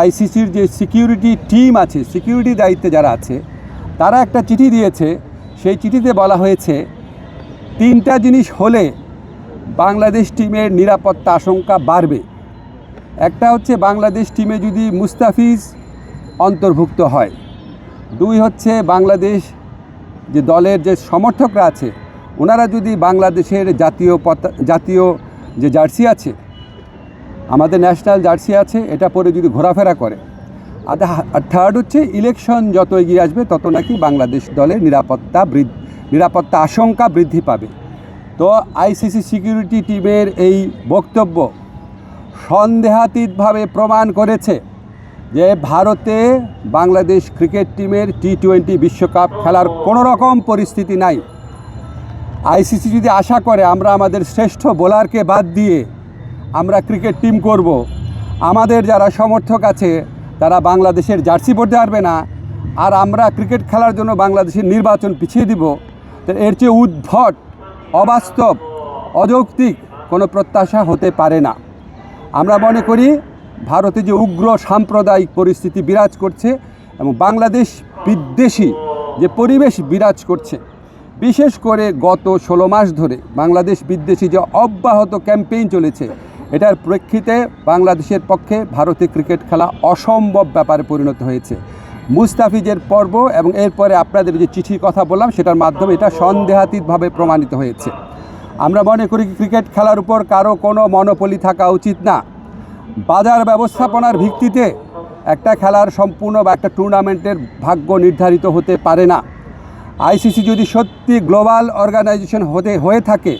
আইসিসির যে security team আছে, সিকিউরিটি দায়িত্বে যারা আছে, তারা একটা চিঠি দিয়েছে। সেই চিঠিতে বলা হয়েছে 3টা জিনিস হলে বাংলাদেশ টিমের নিরাপত্তা আশঙ্কা বাড়বে। একটা হচ্ছে বাংলাদেশ টিমে যদি মুস্তাফিজ অন্তর্ভুক্ত হয়। 2 হচ্ছে বাংলাদেশ যে দলের যে সমর্থকরা আছে ওনারা যদি বাংলাদেশের জাতীয় যে জার্সি আছে, আমাদের ন্যাশনাল জার্সি আছে, এটা পরে যদি ঘোরাফেরা করে। আর 3rd হচ্ছে ইলেকশন যত এগিয়ে আসবে তত নাকি বাংলাদেশ দলের নিরাপত্তা আশঙ্কা বৃদ্ধি পাবে। তো আইসিসি সিকিউরিটি টিমের এই বক্তব্য সন্দেহাতীতভাবে প্রমাণ করেছে যে ভারতে বাংলাদেশ ক্রিকেট টিমের T20 বিশ্বকাপ খেলার কোনো রকম পরিস্থিতি নাই। আইসিসি যদি আশা করে আমরা আমাদের শ্রেষ্ঠ বোলারকে বাদ দিয়ে আমরা ক্রিকেট টিম করব, আমাদের যারা সমর্থক আছে তারা বাংলাদেশের জার্সি পরতে পারবে না, আর আমরা ক্রিকেট খেলার জন্য বাংলাদেশের নির্বাচন পিছিয়ে দিব, তো এর চেয়ে উদ্ভট, অবাস্তব, অযৌক্তিক কোনো প্রত্যাশা হতে পারে না। আমরা মনে করি ভারতে যে উগ্র সাম্প্রদায়িক পরিস্থিতি বিরাজ করছে এবং বাংলাদেশ বিদ্বেষী যে পরিবেশ বিরাজ করছে, বিশেষ করে গত 16 মাস ধরে বাংলাদেশ বিদ্বেষী যে অব্যাহত ক্যাম্পেইন চলেছে, এটার প্রেক্ষিতে বাংলাদেশের পক্ষে ভারতে ক্রিকেট খেলা অসম্ভব ব্যাপারে পরিণত হয়েছে। মুস্তাফিজের পর্ব এবং এরপরে আপনাদের যে চিঠির কথা বললাম সেটার মাধ্যমে এটা সন্দেহাতীতভাবে প্রমাণিত হয়েছে। আমরা মনে করি ক্রিকেট খেলার উপর কারো কোনো মনোপলি থাকা উচিত না। বাজার ব্যবস্থাপনার ভিত্তিতে একটা খেলার সম্পূর্ণ বা একটা টুর্নামেন্টের ভাগ্য নির্ধারিত হতে পারে না। আইসিসি যদি সত্যি গ্লোবাল অর্গানাইজেশন হয়ে থাকে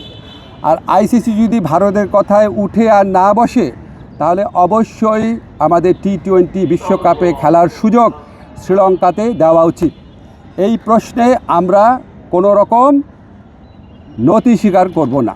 আর আইসিসি যদি ভারতের কথায় উঠে আর না বসে, তাহলে অবশ্যই আমাদের T20 বিশ্বকাপে খেলার সুযোগ শ্রীলঙ্কাতে দেওয়া উচিত। এই প্রশ্নে আমরা কোনো রকম নতি স্বীকার করব না।